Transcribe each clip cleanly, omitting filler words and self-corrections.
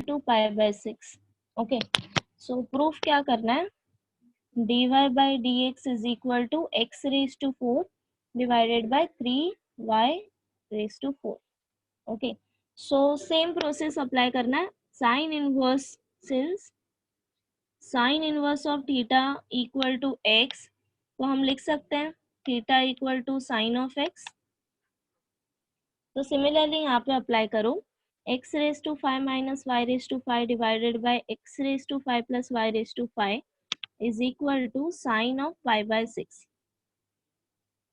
To pi by 6। Okay, so proof क्या करना है, dy by dx is equal to x raised to 4 divided by 3y raised to 4। Okay, so same process apply करना है, sine inverse, since sine inverse of theta equal to x, तो हम लिख सकते हैं theta equal to sine of x. तो similarly यहाँ पे अप्लाई करो, x raise to 5 minus y raise to 5 divided by x raise to 5 plus y raise to 5 is equal to sine of pi by 6।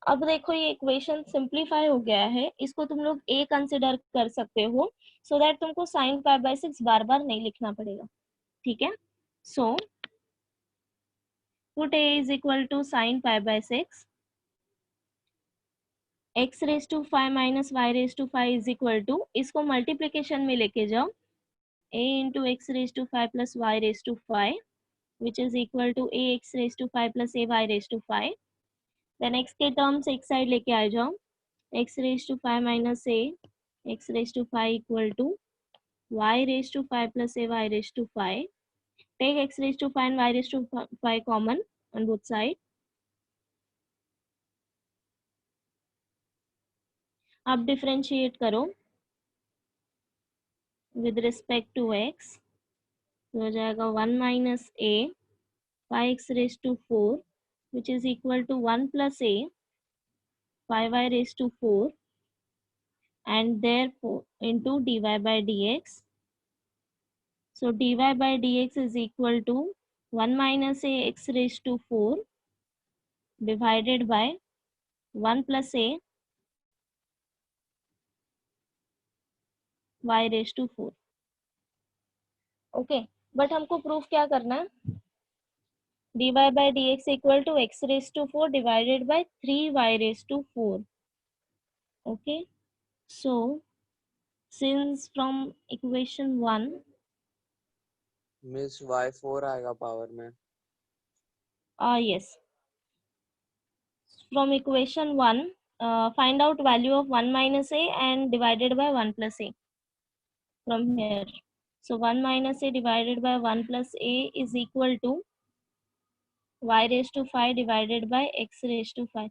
अब देखो ये equation simplify हो गया है, इसको तुम लोग a कंसिडर कर सकते हो, सो दैट तुमको साइन पाई बाय 6 बार बार नहीं लिखना पड़ेगा। ठीक है, so put a is equal to sine pi by 6, x raise to 5 minus y raise to 5 is equal to, इसको मल्टीप्लीकेशन में लेके जाओ, a into x raised to 5 plus y raised to 5 which is equal to ax raised to 5 plus ay raised to 5। then x के terms एक side लेके आ जाओ, x raised to 5 minus a x raised to 5 equal to y raised to 5 plus ay raised to 5। take x raised to 5 and y raised to 5 common on both sides। अब differentiate करो with respect to x, तो हो जाएगा 1 minus a 5x raised to 4 which is equal to 1 plus a 5y raised to 4 and therefore into dy by dx। So dy by dx is equal to 1 minus a x raised to 4 divided by 1 plus a y raised to 4। Okay, but हमको proof क्या करना है, dy by dx equal to x raised to 4 divided by 3y raised to 4। okay, so since from equation 1, miss y4 आएगा power में। yes, from equation 1 find out value of 1 minus a and divided by 1 plus a from here। so 1 minus a divided by 1 plus a is equal to y raised to 5 divided by x raised to 5।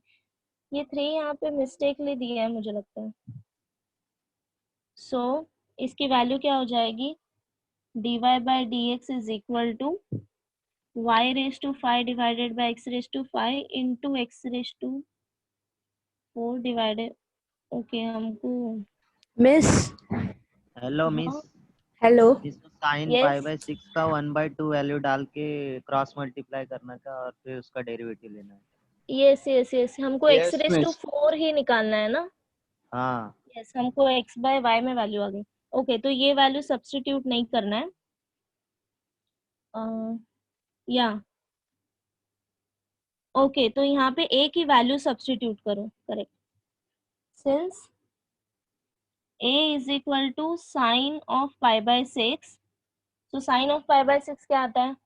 ये 3 यहाँ पे mistakenly दिया है मुझे लगता है, so इसकी value क्या हो जाएगी, dy by dx is equal to y raised to 5 divided by x raised to 5 into x raised to 4 divided। Okay, हमको मिस हेलो मिस, हाँ, हेलो इसको साइन यस पाई बाय 6 का 1/2 वैल्यू डाल के क्रॉस मल्टीप्लाई करना था और फिर उसका डेरिवेटिव लेना है। यस यस यस, हमको x yes raise to miss. 4 ही निकालना है ना। हाँ यस, हमको x बाय y में वैल्यू आ गई। ओके, तो ये वैल्यू सब्स्टिट्यूट नहीं करना है, या ओके, तो यहाँ पे a की वैल्यू सब्स्टिट्यूट करो, correct, since a is equal to sine of pi by 6, तो साइन ऑफ पाई बाय 6 क्या आता है,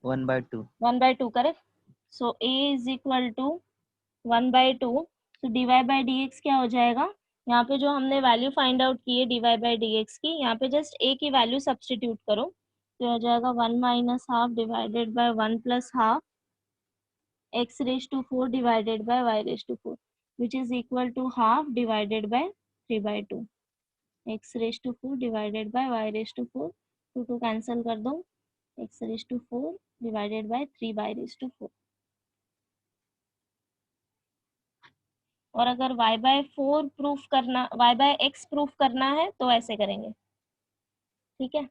1/2। 1/2, correct. So a is equal to 1/2, तो dy बाय dx क्या हो जाएगा, यहाँ पे जो हमने वैल्यू फाइंड आउट की है dy बाय dx की, यहाँ पे जस्ट a की वैल्यू सब्स्टिट्यूट करो, तो हो जाएगा 1 minus half divided by 1 plus half x raise to 4 divided by y raise to 4 which is equal to half divided by 3/2, x raise to 4 divided by y raise to 4, 2 cancel कर दो, x raise to 4 divided by 3y raise to 4। और अगर y by 4 proof करना, y bye x proof करना है तो ऐसे करेंगे, ठीक है।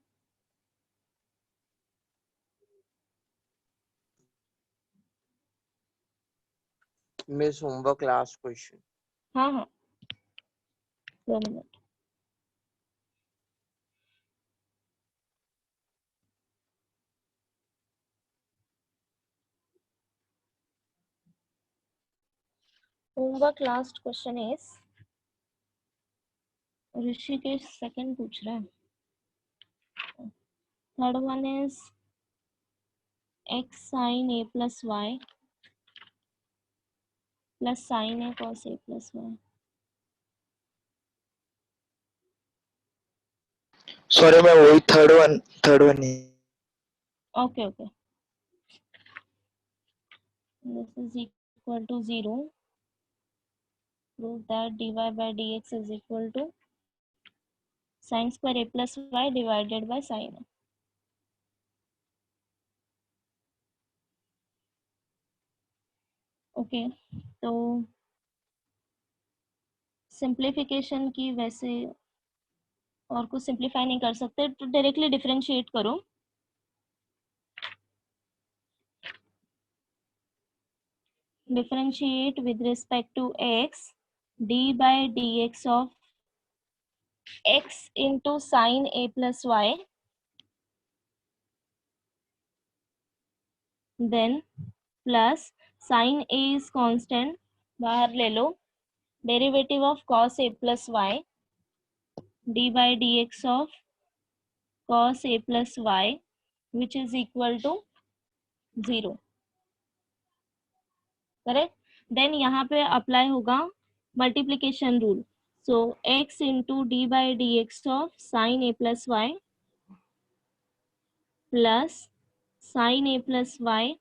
Miss homework last question. हाँ हाँ, 2 minute. Homework last question is, Rishikesh second पूछ रहा है, third one is x sin a plus y plus sin a cos a plus y। Sorry मैं वही third one he. Okay, okay. This is equal to 0. Prove that dy by dx is equal to sin square a plus y divided by sin a. Okay तो simplification की वैसे और कुछ simplify नहीं कर सकते तो डायरेक्टली डिफरेंशिएट करो। Differentiate with respect to x d by dx of x into sin a plus y, then plus sin a is constant बाहर ले लो, derivative of cos a plus y d by dx of cos a plus y which is equal to 0, correct. Then यहाँ पे apply होगा multiplication rule, so x into d by D x of sine a plus y plus sine a plus y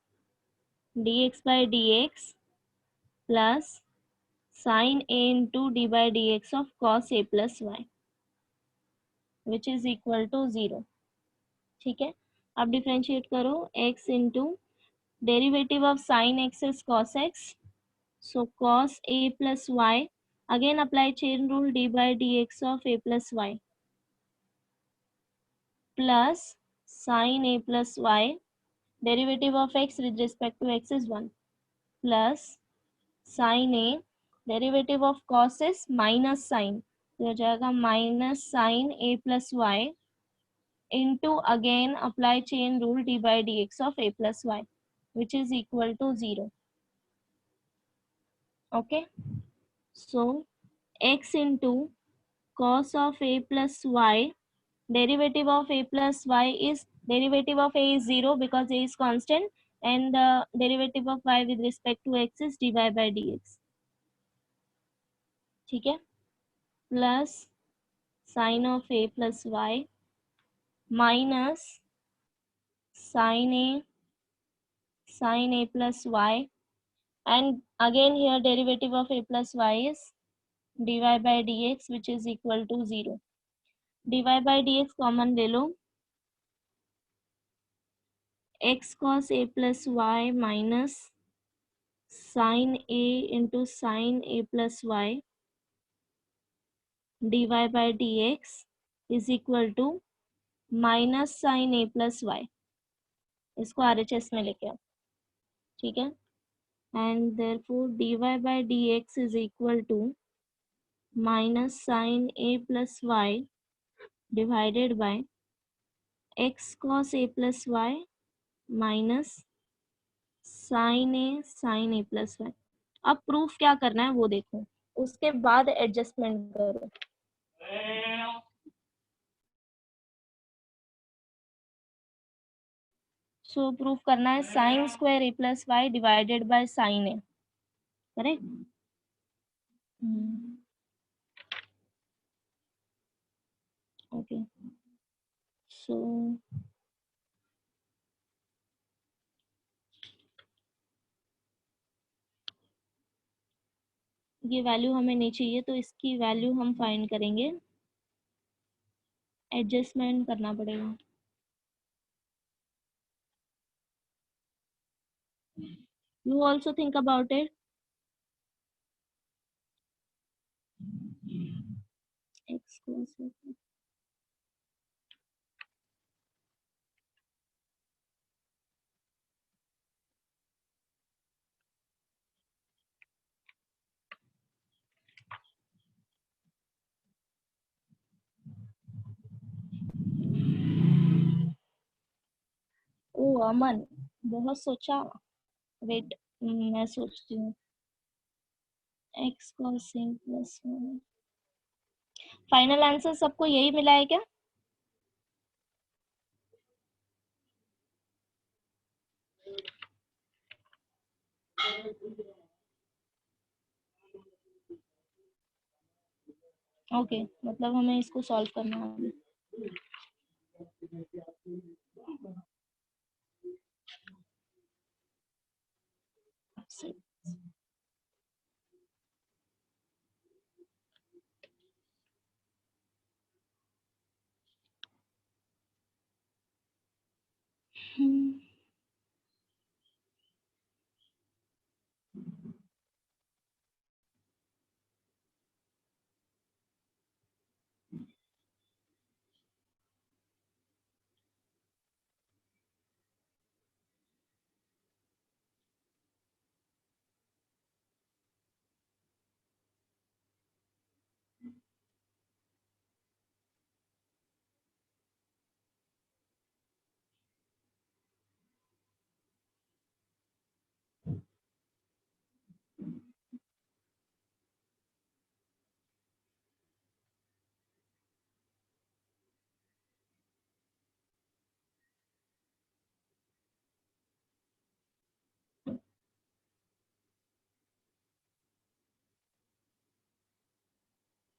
d x by D x plus sine a into d by D x of cos A plus y which is equal to 0। ठीक है, अब differentiate करो x into derivative of sine x is cos x, so cos a plus y, again apply chain rule d by dx of a plus y plus sin a plus y, derivative of x with respect to x is 1 plus sin a, derivative of cos is minus sin, तो हो जाएगा minus sin a plus y into again apply chain rule d by dx of a plus y which is equal to 0। okay, so x into cos of a plus y, derivative of a plus y is, derivative of a is 0 because a is constant, and the derivative of y with respect to x is dy by dx। ठीक है, plus sine of a plus y minus sine a plus y, and again here derivative of a plus y is dy by dx which is equal to 0। dy by dx common ले लो, x cos a plus y minus sin a into sin a plus y dy by dx is equal to minus sin a plus y, इसको RHS में लेके आओ। ठीक है, and therefore dy by dx is equal to minus sin a plus y divided by x cos a plus y minus sin a plus y। अब proof क्या करना है वो देखो, उसके बाद एडजस्टमेंट करो। सो प्रूफ करना है sine square A plus Y divided by sine A, correct. Okay, so ये वैल्यू हमें नहीं चाहिए तो इसकी वैल्यू हम फाइंड करेंगे, एडजस्टमेंट करना पड़ेगा। You also think about it. X ओ अमन, बहुत सोचा, वेट मैं सोचती हूँ। एक्स कॉस ए प्लस फाइनल आंसर सबको यही मिला है क्या? ओके, मतलब हमें इसको सॉल्व करना है।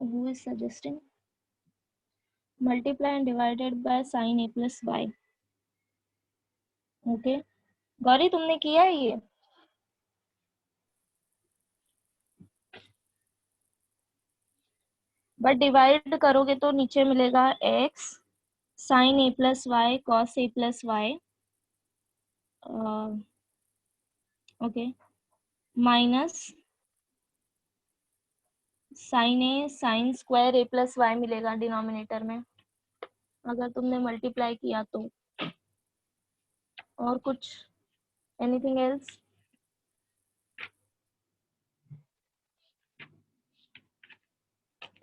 Who is suggesting? Multiply and divided by sin a plus y. Okay Gauri तुमने किया है ये? बट डिवाइड करोगे तो नीचे मिलेगा x sin a plus y cos a plus y okay minus sin a sin square a plus y मिलेगा denominator में अगर तुमने मल्टीप्लाई किया तो। और कुछ anything else?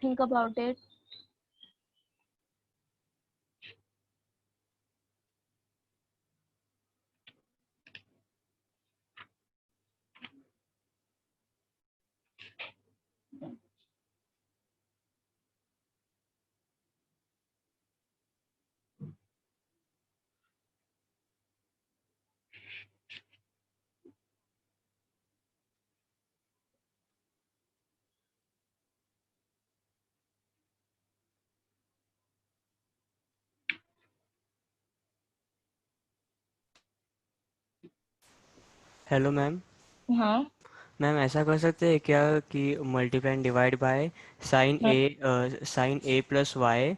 Think about it. Hello ma'am. हाँ मैम ऐसा कर सकते हैं क्या कि multiply and divide by sine a plus y,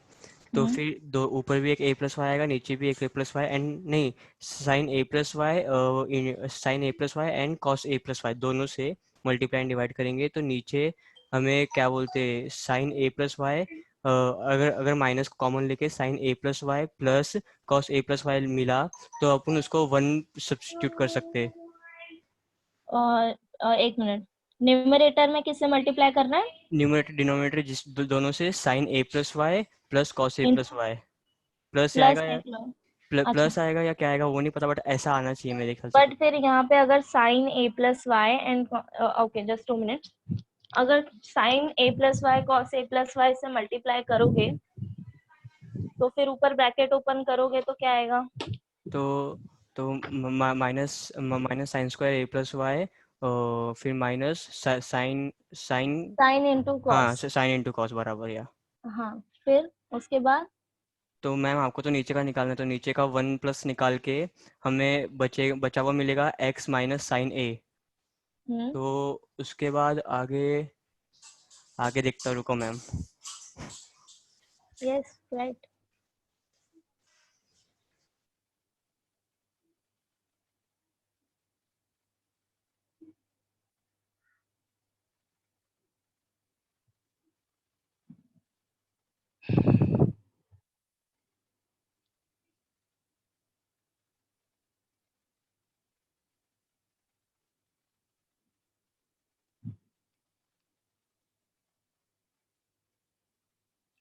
तो फिर दो ऊपर भी एक ए प्लस वाई आएगा, नीचे भी एक ए प्लस वाई, एंड नहीं sine a plus y and cos A plus y दोनों से मल्टीप्लाई एंड डिवाइड करेंगे तो नीचे हमें क्या बोलते हैं साइन ए प्लस वाई, अगर अगर माइनस कॉमन लेके sign a plus y plus cos A plus y मिला तो अपन उसको वन सब्स्टिट्यूट कर सकते हैं। एक मिनट न्यूमरेटर में किससे मल्टीप्लाई करना है? न्यूमरेटर डिनोमिनेटर दोनों से sign a plus y plus cos A in plus y plus plus आएगा या अच्छा प्लस आएगा या क्या आएगा वो नहीं पता, बट ऐसा आना चाहिए मेरे ख्याल से बट तो। फिर यहाँ पे अगर sine a plus y and okay just 2 minute अगर sine a plus y cos A plus y से मल्टीप्लाई करोगे तो फिर ऊपर ब्रैकेट ओपन करोगे तो क्या आएगा? तो तो माइनस माइनस साइन स्क्वायर ए प्लस वाई, फिर minus sine sine sine into हाँ कॉस। साइन इंटू कॉस बराबर या। हाँ फिर उसके बाद तो मैम आपको तो नीचे का निकालना है, तो नीचे का वन प्लस निकाल के हमें बचा हुआ मिलेगा एक्स माइनस साइन ए। तो उसके बाद आगे आगे देखता रुको मैम। यस राइट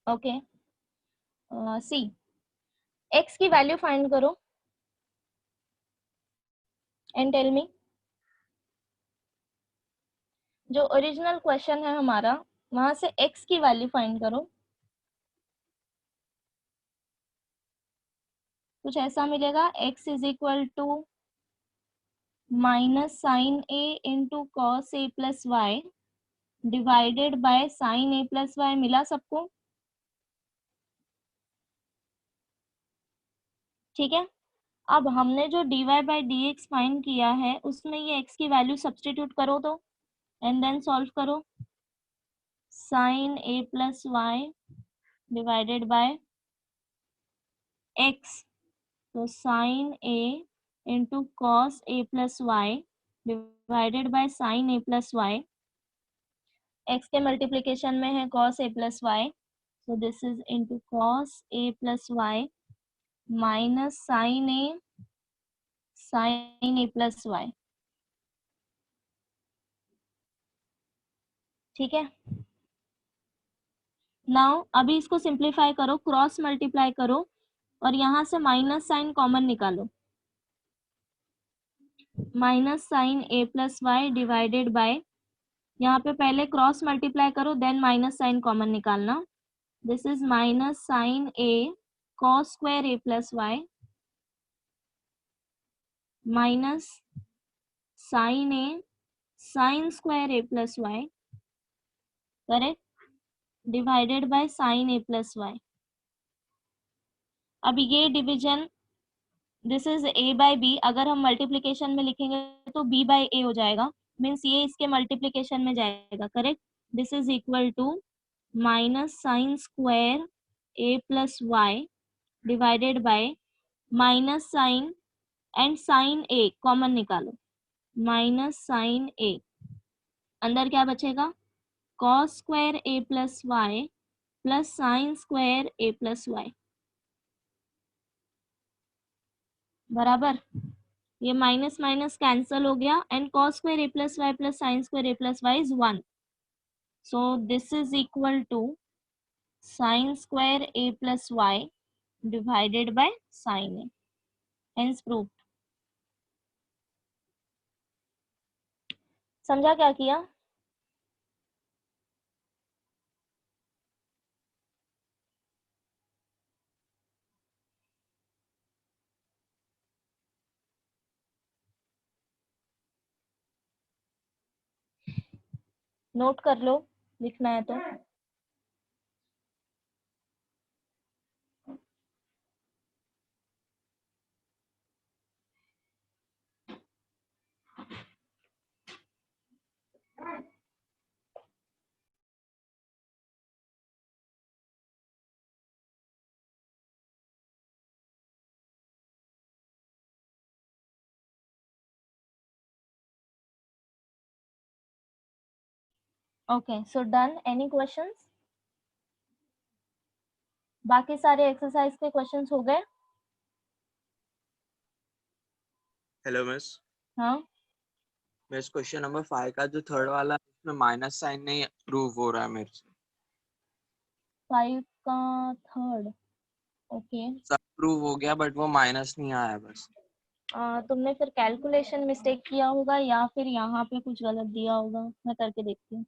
ओके सी एक्स की वैल्यू फाइंड करो एंड टेल मी। जो ओरिजिनल क्वेश्चन है हमारा वहां से एक्स की वैल्यू फाइंड करो। कुछ ऐसा मिलेगा x is equal to minus sine a into cos A plus Y divided by sine a plus y मिला सबको? ठीक है, अब हमने जो dy by D x find किया है उसमें ये x की वैल्यू सब्सटीट्यूट करो तो, एंड देन सॉल्व करो। Sine a plus Y divided by x, तो sine a into cos a plus Y divided by sine a plus y, x के मल्टीप्लिकेशन में है cos a plus y, so this is into cos a plus y minus sin a plus y। ठीक है, now अभी इसको simplify करो, cross multiply करो और यहाँ से माइनस साइन कॉमन निकालो। Minus sine a plus Y divided by, यहाँ पे पहले क्रॉस मल्टीप्लाई करो देन माइनस साइन कॉमन निकालना। This is minus sine a cos square a plus y minus sine a sine square a plus y, correct, divided by sine a plus y. अब ये division, this is a by b, अगर हम multiplication में लिखेंगे तो b bye a हो जाएगा, means ये इसके मल्टीप्लिकेशन में जाएगा, correct. This is equal to minus sine square a plus Y divided by minus sine and sine a common निकालो, माइनस साइन a, अंदर क्या बचेगा cos square a plus y plus sine square a plus y, बराबर। ये minus minus cancel हो गया and cos square a plus y plus sine square a plus y is 1, so this is equal to sine square a plus Y divided by sine a, hence proved. समझा क्या किया? Note कर लो, लिखना है तो। Okay, so done, any questions? बाकी सारे एक्सरसाइज के क्वेश्चंस हो गए? हेलो मिस, हाँ, मिस क्वेश्चन नंबर 5 का जो थर्ड वाला है, उसमें माइनस साइन नहीं प्रूव हो रहा है मेरे से। 5 का थर्ड, ओके। सब प्रूव हो गया बट वो माइनस नहीं आया बस। तुमने फिर कैलकुलेशन मिस्टेक किया होगा या फिर यहाँ पे कुछ गलत दिया होगा, मैं करके देखती हूँ।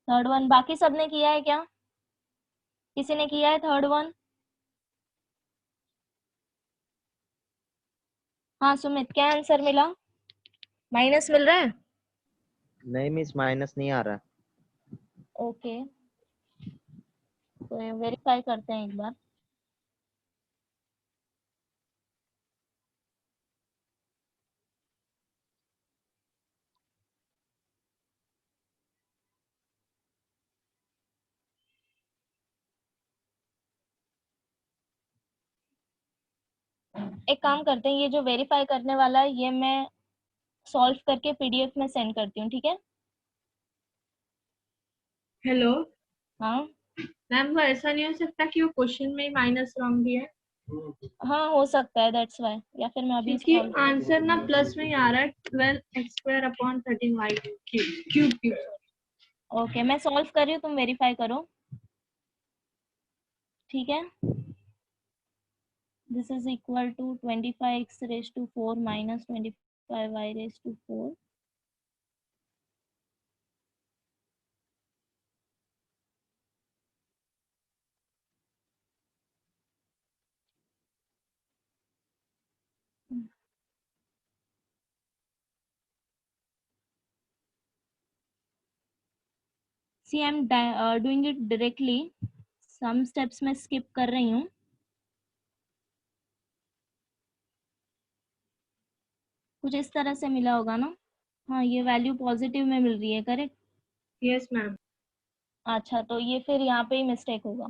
थर्ड वन बाकी सबने किया है क्या? किसी ने किया है थर्ड वन? हाँ सुमित, क्या आंसर मिला? माइनस मिल रहा है? नहीं मिस, माइनस नहीं आ रहा। ओके, तो वेरीफाई करते हैं एक बार। एक काम करते हैं, ये जो वेरीफाई करने वाला है ये मैं सॉल्व करके पीडीएफ में सेंड करती हूँ, ठीक है? हेलो हाँ मैम, वो ऐसा नहीं हो सकता कि वो क्वेश्चन में ही माइनस रॉन्ग दिया है? हाँ, हो सकता है, दैट्स वाई, या फिर मैं अभी क्योंकि solve आंसर ना प्लस में ही आ रहा है, 12x² क्यूब। ओके, मैं सॉल्व कर रही हूँ, तुम वेरीफाई करो, ठीक है? This is equal to 25x raised to 4 minus 25y raised to 4. See, I'm doing it directly. Some steps मैं skip कर रही हूँ. कुछ इस तरह से मिला होगा ना। हाँ, ये वैल्यू पॉजिटिव में मिल रही है, करेक्ट। Yes, ma'am. अच्छा, तो ये फिर यहाँ पे ही मिस्टेक होगा,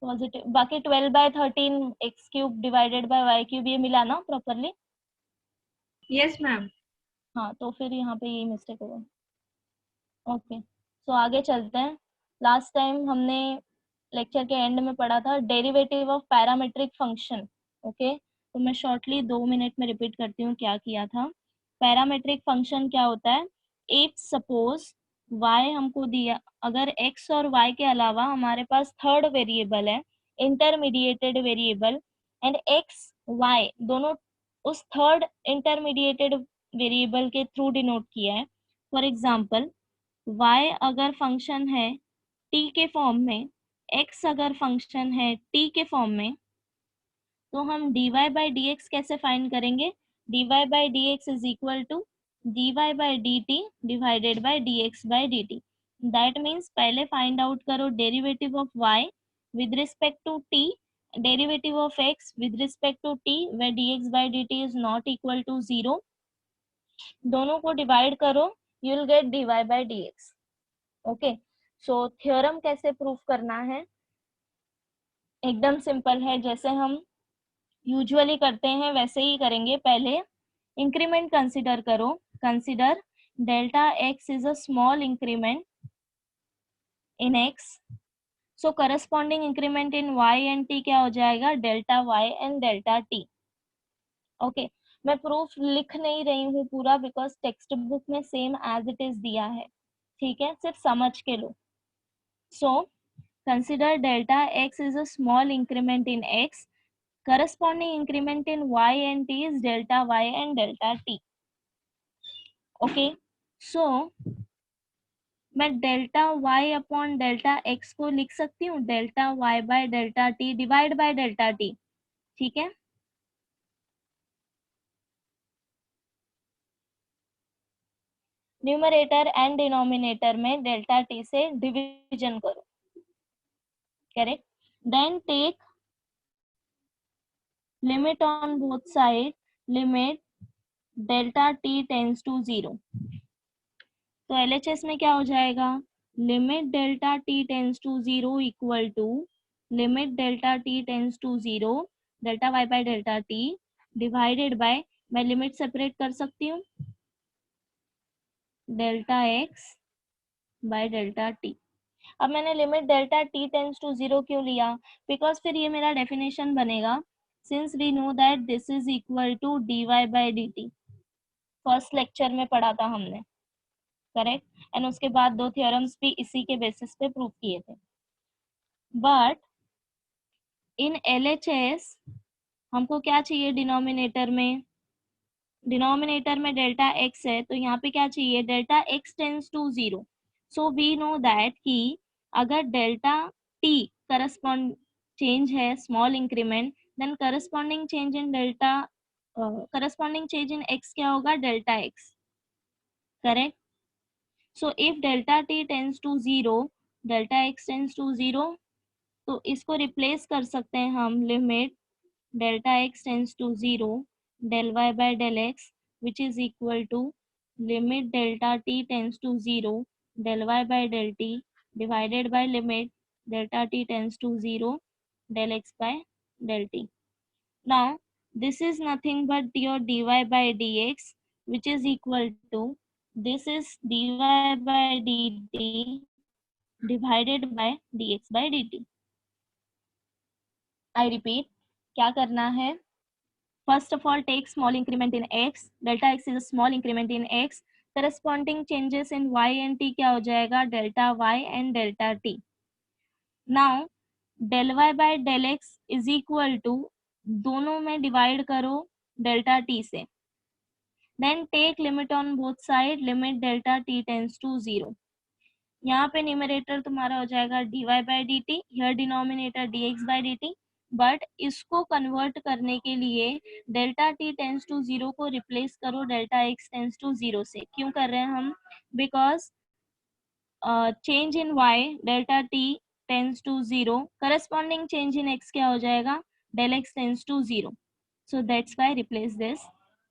पॉजिटिव। बाकी 12/13 x cube divided by y cube ये मिला ना प्रॉपरली। Yes, ma'am. हाँ, तो फिर यहाँ पे यही मिस्टेक होगा। ओके, सो आगे चलते हैं। लास्ट टाइम हमने लेक्चर के एंड में पढ़ा था derivative of parametric function. Okay, तो मैं शॉर्टली 2 मिनट में रिपीट करती हूँ क्या किया था। पैरामेट्रिक फंक्शन क्या होता है? इफ सपोज y हमको दिया, अगर x और y के अलावा हमारे पास थर्ड वेरिएबल है, intermediated variable, and x y दोनों उस थर्ड इंटरमीडिएटेड वेरिएबल के थ्रू डिनोट किया है। फॉर एग्जाम्पल y अगर फंक्शन है t के फॉर्म में, x अगर फंक्शन है t के फॉर्म में, तो हम dy by dx कैसे फाइंड करेंगे? dy by dx is equal to dy by dt divided by dx by dt। That means पहले फाइंड आउट करो derivative of y with respect to t, derivative of x with respect to t where dx by dt is not equal to 0। दोनों को divide करो, you will get dy by dx। Okay, so theorem कैसे proof करना है? एकदम simple है, जैसे हम यूजुअली करते हैं वैसे ही करेंगे। पहले इंक्रीमेंट कंसीडर करो, consider delta x is a small increment in x, so corresponding increment in y and t क्या हो जाएगा? Delta y and delta t। Okay, मैं प्रूफ लिख नहीं रही हूँ पूरा बिकॉज टेक्स्ट बुक में सेम एज इट इज दिया है, ठीक है, सिर्फ समझ के लो। So consider delta x is a small increment in x, corresponding increment in y and t is delta y and delta t। okay, so मैं delta y upon delta x को लिख सकती हूँ delta y by delta t divide by delta t, ठीक है। Numerator and denominator में delta t से division करो, correct. Then take limit on both side, limit delta t tends to 0। तो LHS में क्या हो जाएगा? Limit delta t tends to 0 equal to limit delta t tends to 0 delta y by delta t divided by, मैं limit separate कर सकती हूँ, delta x by delta t। अब मैंने limit delta t tends to 0 क्यों लिया? Because फिर ये मेरा डेफिनेशन बनेगा, since we know that this is equal to dy by dt। First lecture में पढ़ा था हमने, करेक्ट, एंड उसके बाद 2 थ्योरम्स भी इसी के बेसिस पे प्रूव किए थे। बट इन LHS हमको क्या चाहिए? डिनोमिनेटर में, डिनोमिनेटर में डेल्टा x है तो यहाँ पे क्या चाहिए? Delta x tends to 0। So we know that कि अगर डेल्टा t करस्पॉन्ड चेंज है small increment, then corresponding change in delta corresponding change in x क्या होगा? Delta x, correct. So if delta t tends to 0, delta x tends to 0, तो इसको replace कर सकते हैं हम limit delta x tends to 0 del y by del x which is equal to limit delta t tends to 0 del y by del t divided by limit delta t tends to 0 del x by del t। Now this is nothing but your dy by dx which is equal to this is dy by dt divided by dx by dt। I repeat, क्या करना है? First of all, take small increment in x. Delta x is a small increment in x. Corresponding changes in y and t क्या हो जाएगा? Delta y and delta t. Now, del y by del x is equal to, दोनों में divide करो delta t से। Then take limit on both side, limit delta t tends to 0। यहाँ पे numerator तुम्हारा हो जाएगा dy by dt, here denominator dx by dt। But इसको कन्वर्ट करने के लिए डेल्टा t टेंस टू 0 को रिप्लेस करो डेल्टा x टेंस टू 0 से। क्यों कर रहे हैं हम? Because change in y delta t tends to 0, corresponding change in x क्या हो जाएगा? Del x tends to 0। So that's why replace this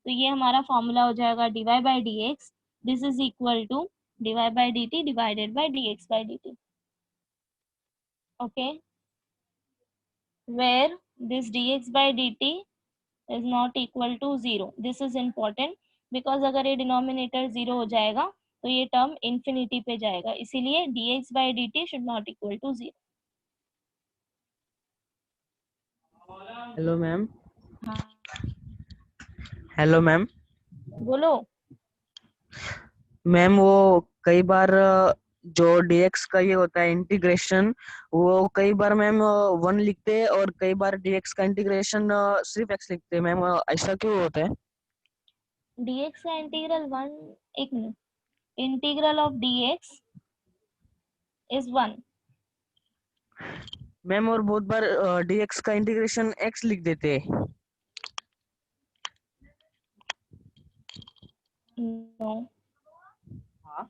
तो ये हमारा फॉर्मूला हो जाएगा dy by dx, this is equal to dy by dt divided by dx by dt. Okay, where this dx by dt is not equal to 0. This is important because अगर ये denominator 0 हो जाएगा तो ये term infinity पे जाएगा, इसीलिए dx by dt should not equal to 0. Hello ma'am. हाँ हेलो मैम. बोलो. मैम वो कई बार जो dx का ये होता है इंटीग्रेशन, वो कई बार मैम 1 लिखते हैं और कई बार dx का इंटीग्रेशन सिर्फ x लिखते हैं मैम. ऐसा क्यों होता है? dx का इंटीग्रल 1, एक minute, integral of dx is 1. Ma'am और बहुत बार dx का इंटीग्रेशन x लिख देते हैं. No. हाँ.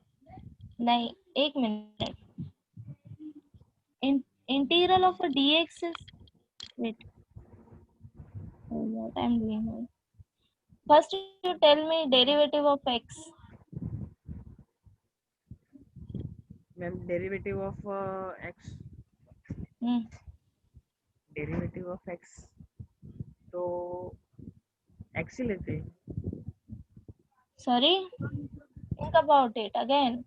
नहीं, एक minute. Integral of a dx is, wait, what I'm doing now. First you tell me derivative of x. Ma'am derivative of x, derivative of x तो x ही लेते हैं. Sorry, think about it again.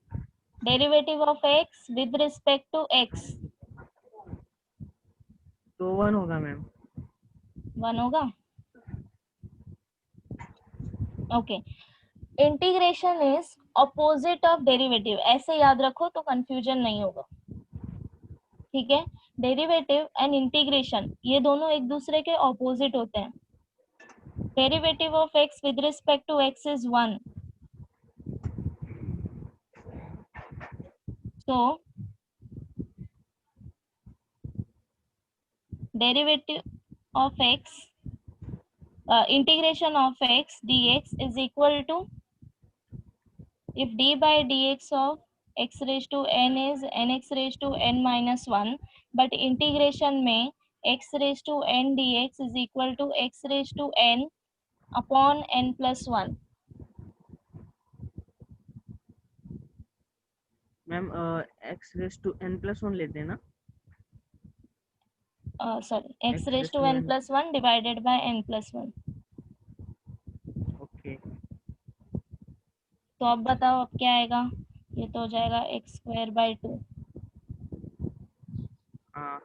Derivative of x with respect to x. तो 1 होगा ma'am. 1 होगा. Okay, integration is opposite of derivative, ऐसे याद रखो तो कंफ्यूजन नहीं होगा. ठीक है, डेरिवेटिव एंड इंटीग्रेशन ये दोनों एक दूसरे के ऑपोजिट होते हैं. Derivative of x with respect to x is 1. So derivative of x, integration of x dx is equal to, if d by dx of x raised to n is nx raised to n minus 1, but integration में x raised to n dx is equal to x raised to n upon n plus 1. Ma'am x raise to n plus 1 लेते हैं ना. Sorry, x raised to n plus 1 divided by n plus 1. Okay. तो अब बताओ अब क्या आएगा. ये तो हो जाएगा x square by 2. हाँ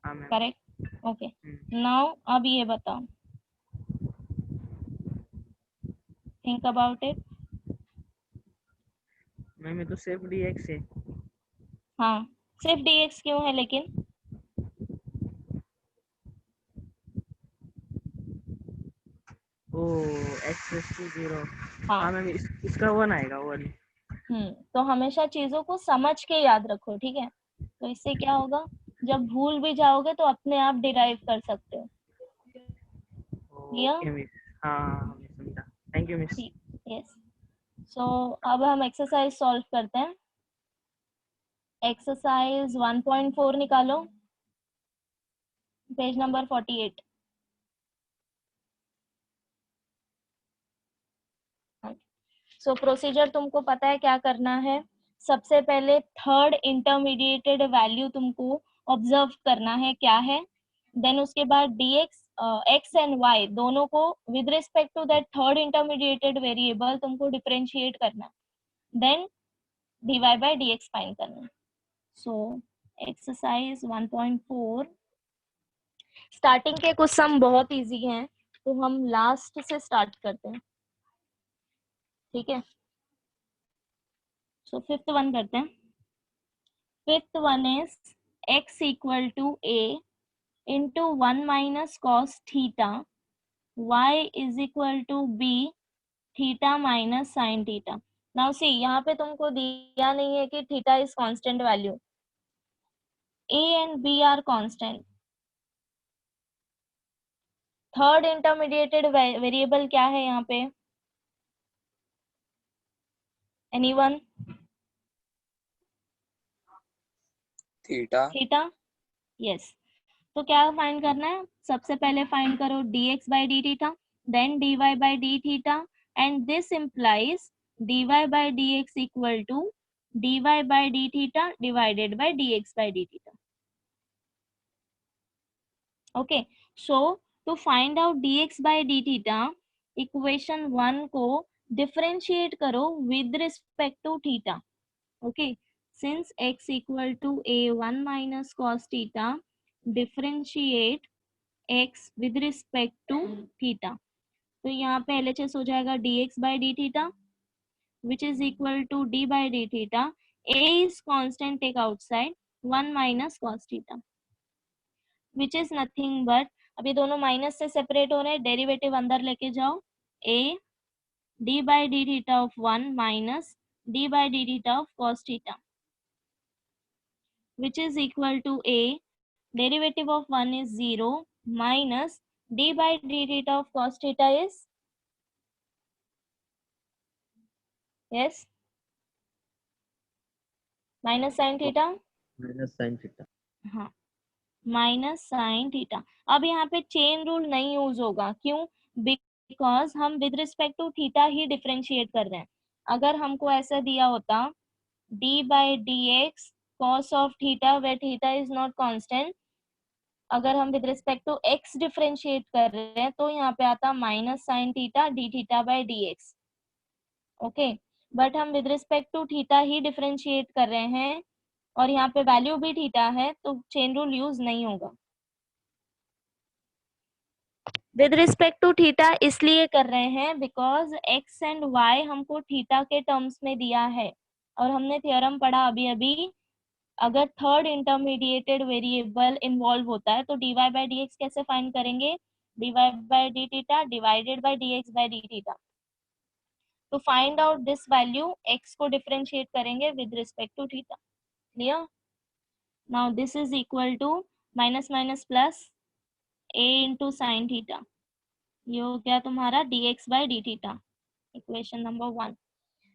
हाँ मैम. करेक्ट. ओके, नाउ अब ये बताओ, थिंक अबाउट इट. मैम ये तो सिर्फ dx है. हाँ, सिर्फ dx क्यों है लेकिन? ओ x रेस टू 0. हाँ. हाँ मैम इसका 1 आएगा 1. तो हमेशा चीजों को समझ के याद रखो, ठीक है. तो इससे क्या होगा, जब भूल भी जाओगे तो अपने आप डिराइव कर सकते हो. Okay miss. हाँ हमने समझा. Thank you miss. यस. सो अब हम एक्सरसाइज सॉल्व करते हैं. एक्सरसाइज 1.4 निकालो, पेज नंबर 48. सो प्रोसीजर तुमको पता है क्या करना है. सबसे पहले थर्ड इंटरमीडिएटेड वैल्यू तुमको ऑब्जर्व करना है क्या है. देन उसके बाद dx x एंड y दोनों को with respect to that third intermediated variable तुमको डिफरेंशिएट करना. Then dy by dx find करना. सो एक्सरसाइज 1.4 स्टार्टिंग के कुछ सम बहुत इजी हैं, तो हम लास्ट से स्टार्ट करते हैं. ठीक है, सो फिफ्थ वन करते हैं. Fifth one is x equal to a into 1 minus cos theta, y is equal to b theta minus sin theta. Now see, यहाँ पे तुमको दिया नहीं है कि theta is constant value. a and b are constant. Third intermediated variable क्या है यहाँ पे? एनीवन? थीटा. थीटा. यस. तो क्या फाइंड करना है? सबसे पहले फाइंड करो dx by dt था, then dy by d theta, and this implies dy by dx equal to dy by d theta divided by dx by d theta. Okay, so to find out dx by d theta, equation 1 को differentiate करो with respect to theta. Okay, since x equal to a1 minus cos theta, differentiate x with respect to theta. तो यहाँ पे LHS हो जाएगा dx by d theta, which is equal to d by d theta. A is constant, take outside, 1 minus cos theta, which is nothing but, अब ये दोनों minus से separate हो रहे हैं, डेरिवेटिव अंदर लेके जाओ, a d by d theta of 1 minus d by d theta of cos theta, which is equal to a derivative of 1 is 0 minus d by d theta of cos theta is, yes, minus sin theta, minus sine theta. हाँ, minus sine theta. अब यहाँ पे chain rule नहीं use होगा, क्यों? Because हम with respect to theta ही differentiate कर रहे हैं। अगर हमको ऐसा दिया होता d by D X cos of theta where theta is not constant, अगर हम with respect to x differentiate कर रहे हैं तो यहाँ पे आता minus sine theta D theta by D X. Okay, but हम विद रिस्पेक्ट टू थीटा ही डिफरेंशिएट कर रहे हैं और यहाँ पे वैल्यू भी थीटा है, तो चेन रूल यूज नहीं होगा। विद रिस्पेक्ट टू थीटा इसलिए कर रहे हैं बिकॉज x एंड y हमको थीटा के टर्म्स में दिया है, और हमने थ्योरम पढ़ा अभी अभी, अगर थर्ड इंटरमीडिएटेड वेरिएबल इन्वॉल्व होता है तो dy बाई डी एक्स कैसे फाइंड करेंगे? dy by D theta divided by dx by D theta. to find out this value x को differentiate करेंगे with respect to theta. Clear? Now this is equal to minus minus plus a into sin theta. ये हो गया तुम्हारा dx by d theta. Equation number 1.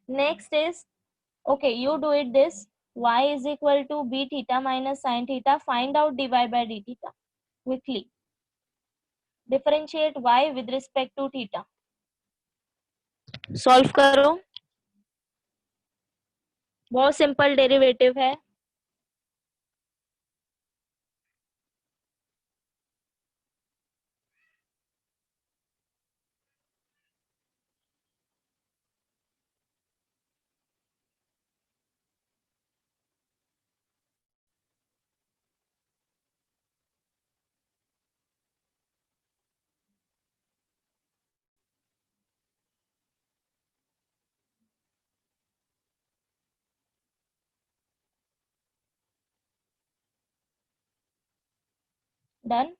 Next is, okay, you do it this, y is equal to b theta minus sin theta. Find out dy by d theta quickly. Differentiate y with respect to theta. Solve करो, बहुत simple derivative है। Done?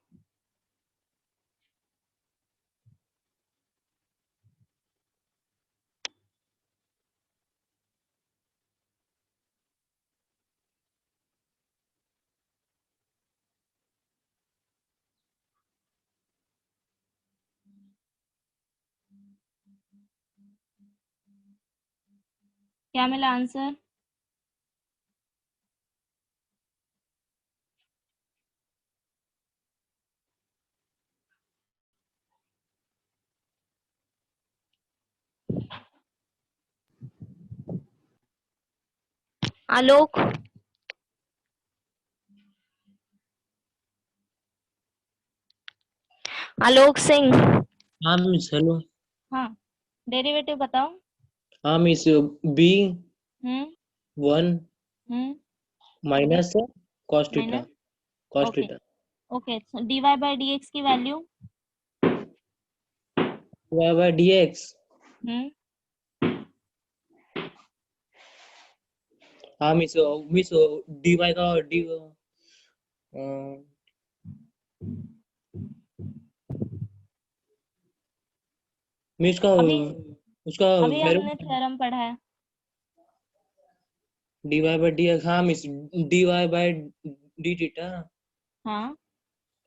क्या मिला answer? आलोक, आलोक सिंह, हाँ miss, hello. हाँ, derivative बताओ। हाँ miss, B hmm 1 minus cos theta, minus, cos okay theta okay, dy by D X की value, y by D X. हाँ मिस, मिस डी वाई का डी मिस का अभी उसका अभी हमने थ्योरम पढ़ा है। D Y by D X. हाँ miss, D Y by D theta हाँ,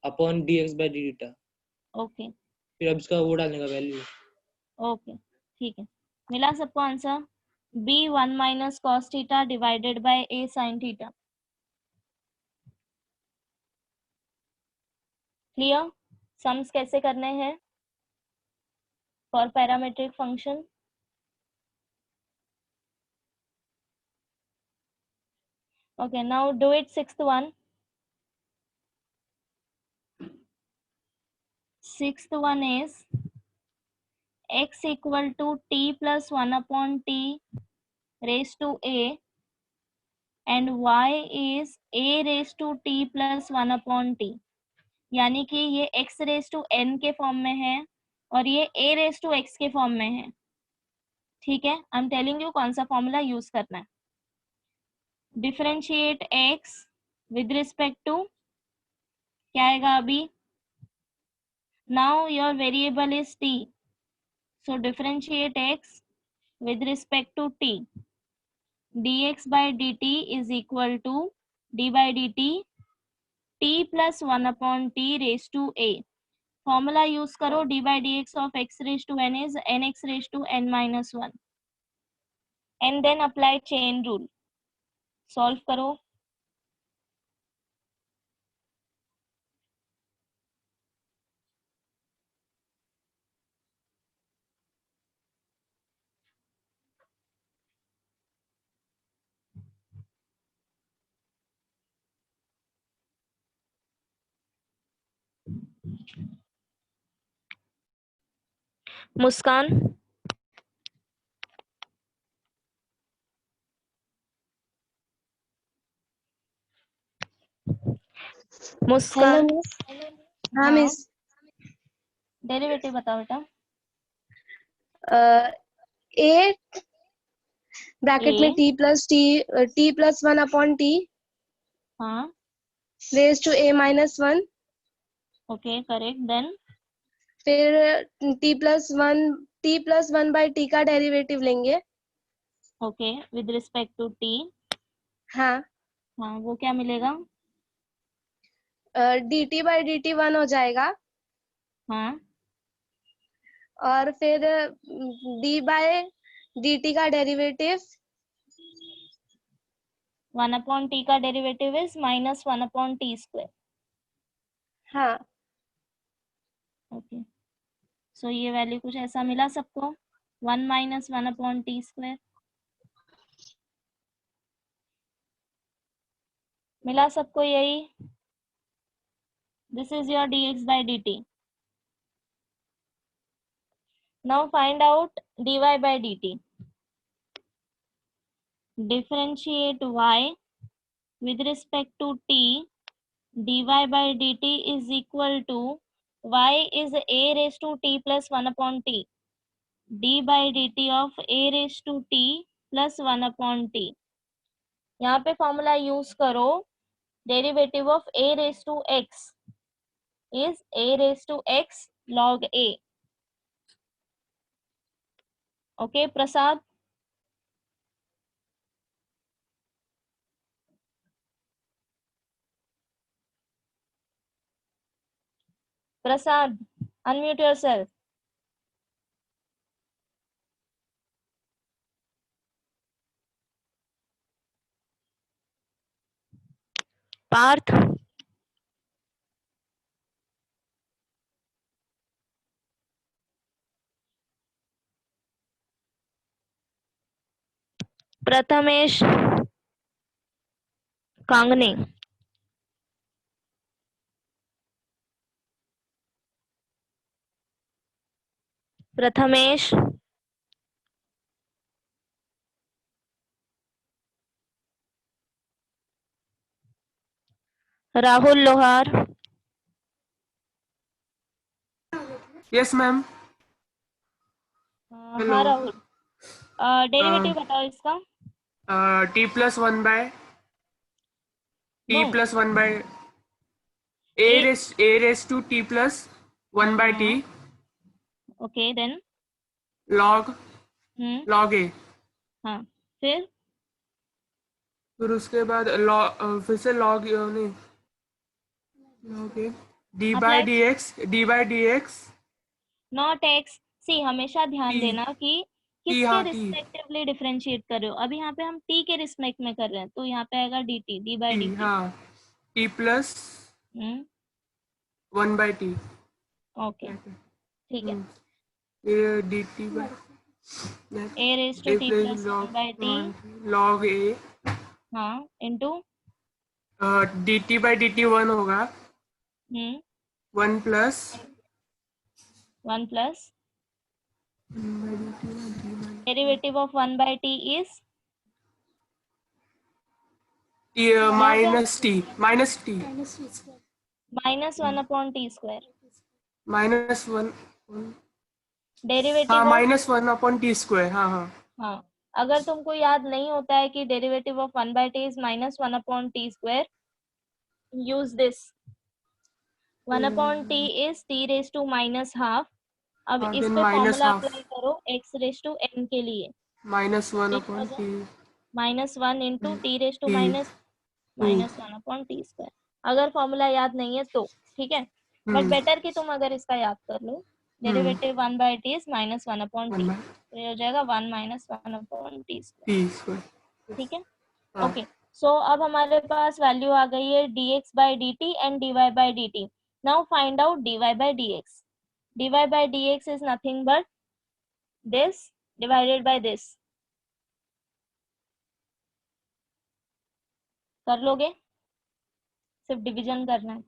upon D X by D theta. Okay फिर अब इसका वो डालने का वैल्यू। ओके, ठीक है, मिला सबको answer? b 1 minus cos theta divided by a sin theta. Clear? Sums कैसे करने हैं? for parametric function? Okay, now do it sixth one. Sixth one is x equal to t plus 1 upon t raised to a and y is a raised to t plus 1 upon t. यानी कि ये x raise to n के form में है और ये a raise to x के form में है. ठीक है, आई एम टेलिंग यू कौन सा फॉर्मूला यूज करना है. Differentiate x with respect to क्या आएगा अभी. Now your variable is t, so differentiate x with respect to t. dx by dt is equal to d by dt t plus 1 upon t raised to a. Formula use करो. d by dx of x raised to n is nx raised to n minus 1 and then apply chain rule. Solve करो. मुस्कान, मुस्कान. हाँ miss. Derivative बताओ बेटा. A bracket में t plus 1 upon t हाँ, raise to a minus 1. Okay, correct. Then फिर t plus 1 by t का derivative लेंगे. Okay, with respect to t. हाँ, हाँ, वो क्या मिलेगा. dt बाई dt 1 हो जाएगा. हाँ, और फिर d बाय dt का डेरिवेटिव 1 अपॉन t का derivative is minus 1 upon t square. हाँ. ओके, सो ये वैल्यू कुछ ऐसा मिला सबको. 1 माइनस 1 अपॉन टी स्क्वायर मिला सबको यही. This is your dx by dt. Now find out dy by dt. Differentiate y with respect to t. dy by dt is equal to y is a raised to t plus 1 upon t. d by dt of a raised to t plus 1 upon t. यहाँ पे formula use करो. Derivative of a raised to x is a raised to x log a. Okay, Prasad. Prasad, unmute yourself. Parth, Prathamesh, Kangni, Prathamesh, Rahul Lohar. Yes ma'am. हाँ Rahul, derivative बताओ इसका. T plus 1 by T No. Plus 1 by A raise to T plus 1 by T okay, then log A. हाँ, फिर उसके बाद फिर से लॉग नहीं log A D by D X not X. See हमेशा ध्यान T. देना कि किसके हाँ, T. रिस्पेक्टिवली डिफरेंशिएट कर रहे हो. अभी यहाँ पे हम t के रिस्पेक्ट में कर रहे हैं, तो यहाँ पे आएगा dt, d by dt. हाँ t plus 1 by T. Okay, ठीक है. dt by a raised to a t plus plus 1 log by t, log a हाँ इंटू dt by dt 1 होगा 1 plus 1 plus derivative of 1 by t is minus T minus 1 upon t square. Minus 1 Derivative हाँ of minus 1 upon t square हाँ हाँ हाँ अगर तुमको याद नहीं होता है कि derivative of 1 by t is minus 1 upon t square, use this. 1 upon t is t raised to minus half. अब इस then पे minus फॉर्मूला half अप्लाई करो x raised to n के लिए. माइनस 1 ठीक अपॉन हो t minus 1 into t raise to T minus 1 upon t square. अगर formula याद नहीं है तो ठीक है, बट बेटर कि तुम अगर इसका याद कर लो. Derivative 1 by t is minus 1 upon t, तो ये हो जाएगा 1 minus 1 upon t square. T square ठीक है, ओके. सो अब हमारे पास वैल्यू आ गई है dx by dt and dy by dt. Now find out dy by dx. dy by dx is nothing but this divided by this. कर लोगे, सिर्फ डिवीजन करना है.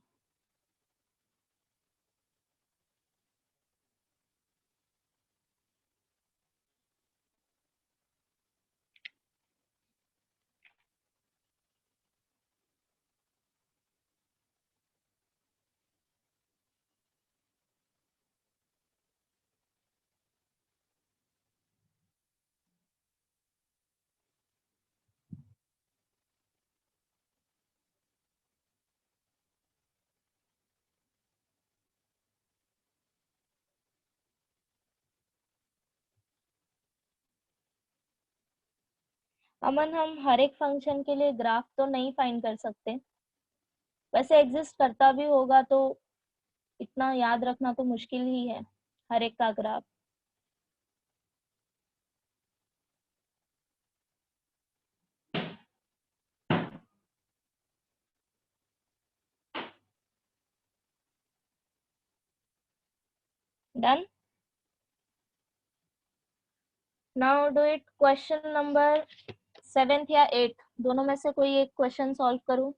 अमन, हम हर एक फंक्शन के लिए ग्राफ तो नहीं फाइंड कर सकते, वैसे एग्जिस्ट करता भी होगा तो इतना याद रखना तो मुश्किल ही है हर एक का graph. Done. Now do it question number 7th या 8th, दोनों में से कोई एक क्वेश्चन सॉल्व करूं.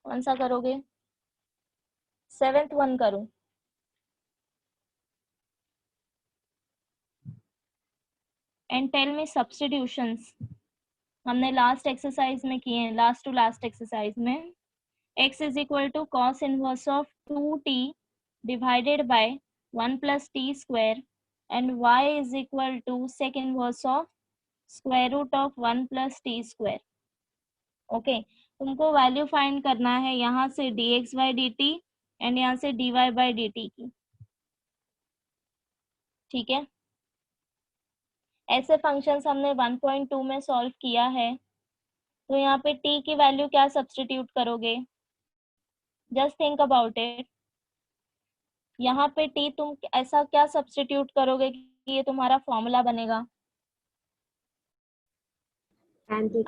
कौन सा करोगे? 7th वन करूं. And tell me substitutions. हमने लास्ट एक्सरसाइज में किए हैं, लास्ट टू लास्ट एक्सरसाइज में. x is equal to cos inverse of 2t divided by 1 plus t square and y is equal to sec inverse of square root of 1 plus t square. Okay, तुमको value find करना है यहाँ से dx by dt and यहाँ से dy by dt की. ठीक है, ऐसे फंक्शंस हमने 1.2 में सॉल्व किया है, तो यहाँ पे t की वैल्यू क्या सब्स्टिट्यूट करोगे? Just think about it. यहाँ पे t तुम ऐसा क्या सब्स्टिट्यूट करोगे कि ये तुम्हारा फॉर्मूला बनेगा?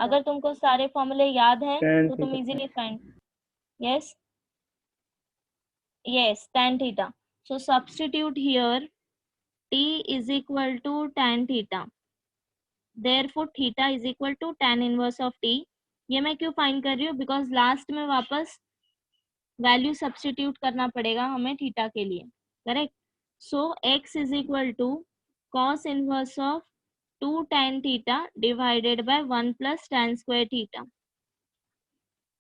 अगर तुमको सारे फॉर्मूले याद हैं तो तुम easily find. Yes yes, tan theta. So substitute here t is equal to tan theta. therefore theta is equal to tan inverse of t. ये मैं क्यों फाइंड कर रही हूँ? बिकॉज लास्ट में वापस वैल्यू सब्स्टिट्यूट करना पड़ेगा हमें थीटा के लिए. Correct. So x is equal to cos inverse of 2 tan theta divided by 1 plus tan square theta.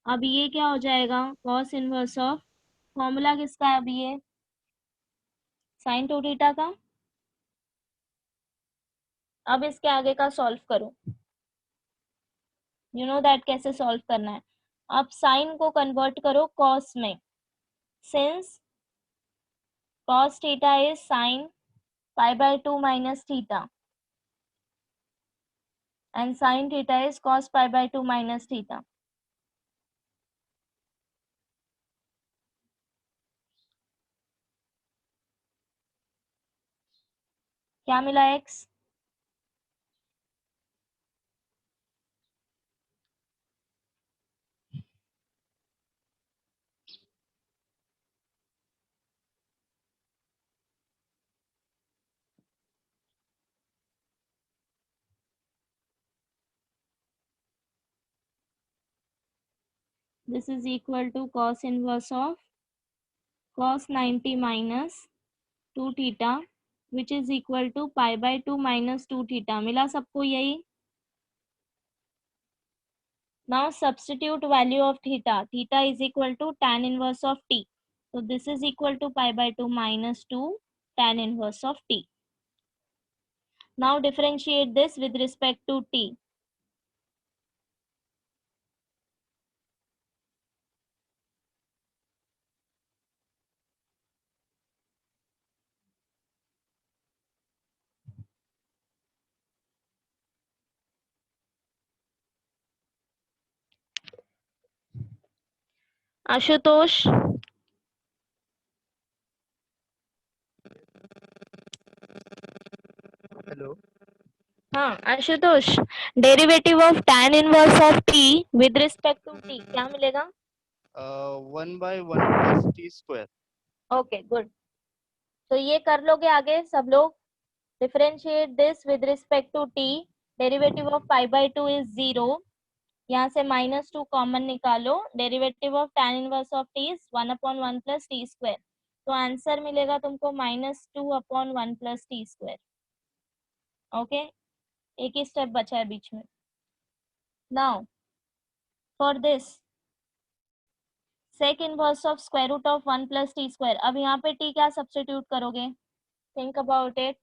अब ये क्या हो जाएगा? cos इनवर्स ऑफ, फॉर्मूला किसका है अभी? ये sin 2 थीटा का. अब इसके आगे का सॉल्व करो. यू नो दैट कैसे सॉल्व करना है. अब साइन को कन्वर्ट करो cos में. Since cos theta is sin pi by 2 minus theta and sin theta is cos pi by 2 minus theta. क्या मिला x? this is equal to cos inverse of cos 90 minus 2 theta which is equal to pi by 2 minus 2 theta. मिला सबको यही? Now substitute value of theta. Theta is equal to tan inverse of t. So this is equal to pi by 2 minus 2 tan inverse of t. Now differentiate this with respect to t. Ashutosh, hello हाँ Ashutosh, derivative of tan inverse of t with respect to t क्या मिलेगा? 1/1 + t²। Okay good, तो ये कर लोगे आगे सब लोग. Differentiate this with respect to t. Derivative of pi by 2 is 0. यहाँ से -2 कॉमन निकालो. Derivative of tan inverse of t is 1/1 + t². तो आंसर मिलेगा तुमको -2/1 + t². ओके, एक ही स्टेप बचा है बीच में. Now for this sec inverse of square root of 1 + t². अब यहाँ पे t क्या सब्स्टिट्यूट करोगे? Think about it.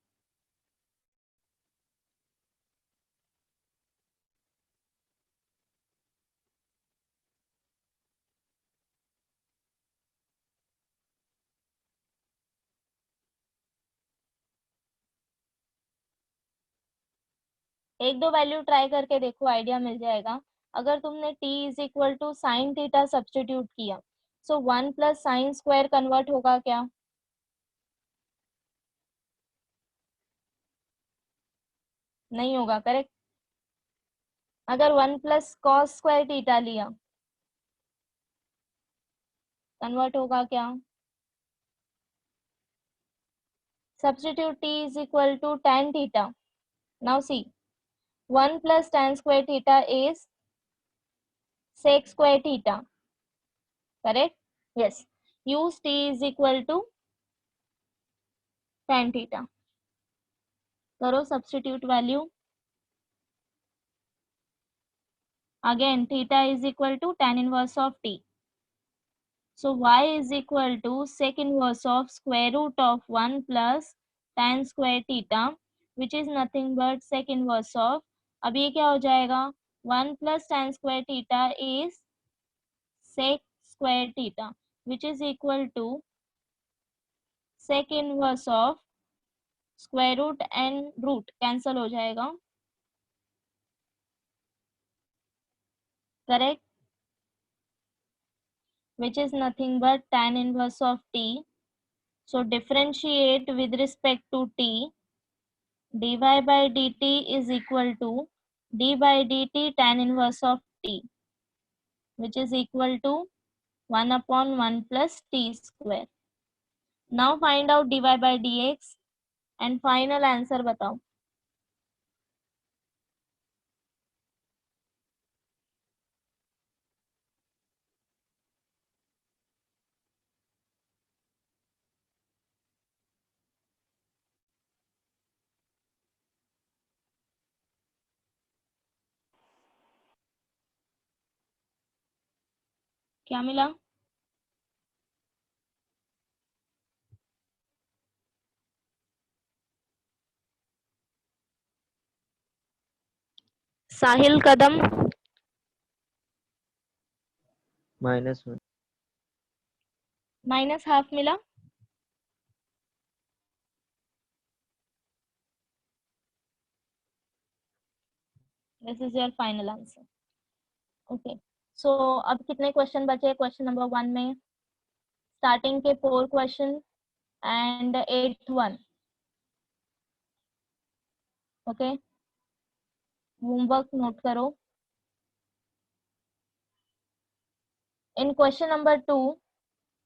एक दो वैल्यू ट्राई करके देखो, आइडिया मिल जाएगा. अगर तुमने t is equal to sine theta substitute किया, सो 1 + साइन स्क्वायर कन्वर्ट होगा क्या? नहीं होगा, करेक्ट. अगर 1 + कॉस स्क्वायर थीटा लिया, कन्वर्ट होगा क्या? Substitute t is equal to tan theta. Now see, 1 + tan square theta is sec square theta, correct? Yes. Use t is equal to tan theta. करो substitute value. Again theta is equal to tan inverse of t. So y is equal to sec inverse of square root of 1 plus tan square theta which is nothing but sec inverse of. अब ये क्या हो जाएगा? 1 plus tan square theta is sec square theta which is equal to sec inverse of square root and root cancel हो जाएगा, correct? Which is nothing but tan inverse of t. So differentiate with respect to t. dy by dt is equal to d by dt tan inverse of t which is equal to 1/1 plus t². Now find out dy by dx and final answer बताओ. क्या मिला? साहिल कदम -1। -½ मिला. This is your final answer. Okay. So अब कितने question बचे? Question number 1 में starting के 4 question and 8th one. Okay, homework note करो. In question number 2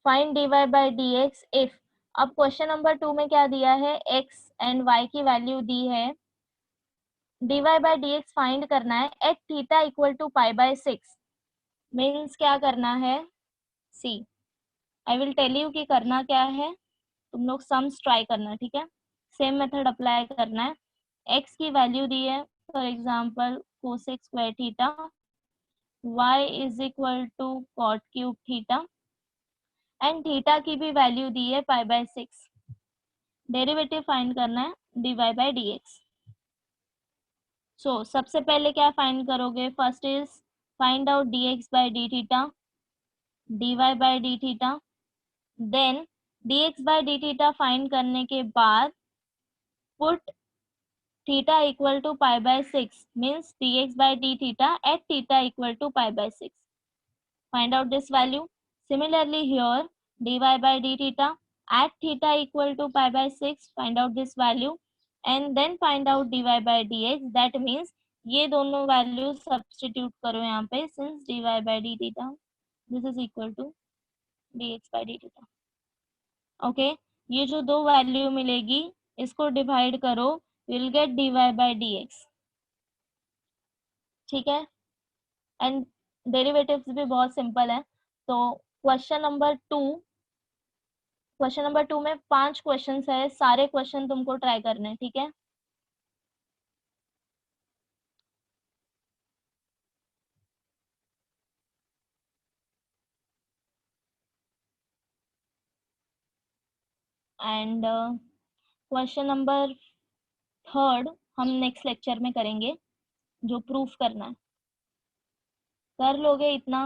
find dy by dx if. अब क्वेश्चन नंबर 2 में क्या दिया है? x एंड y की वैल्यू दी है. dy by dx फाइंड करना है at theta equal to pi by 6. Means क्या करना है, see I will tell you कि करना क्या है, तुम लोग सम्स ट्राई करना, ठीक है। सेम मेथड अप्लाई करना है। x की वैल्यू दी है, for example cosec square theta, y is equal to cot cube theta, and theta की भी वैल्यू दी है π/6। डेरिवेटिव फाइंड करना है dy/dx। सो सबसे पहले क्या फाइंड करोगे, first is find out dx/d theta, dy/d theta, then dx/d theta find करने के बाद put theta equal to π/6 means dx/d theta at theta equal to π/6. Find out this value. Similarly here dy/d theta at theta equal to π/6, find out this value and then find out dy/dx. That means ये दोनों value substitute करो यहाँ पे, since dy/d theta this is equal to dx/d theta. Okay ये जो दो value मिलेगी इसको डिवाइड करो, विल गेट dy/dx, ठीक है। एंड डेरिवेटिव्स भी बहुत सिंपल है। तो क्वेश्चन नंबर 2 में 5 क्वेश्चंस है, सारे क्वेश्चन तुमको ट्राई करने हैं, ठीक है। एंड क्वेश्चन नंबर 3 हम नेक्स्ट लेक्चर में करेंगे, जो प्रूफ करना है। कर लोगे इतना?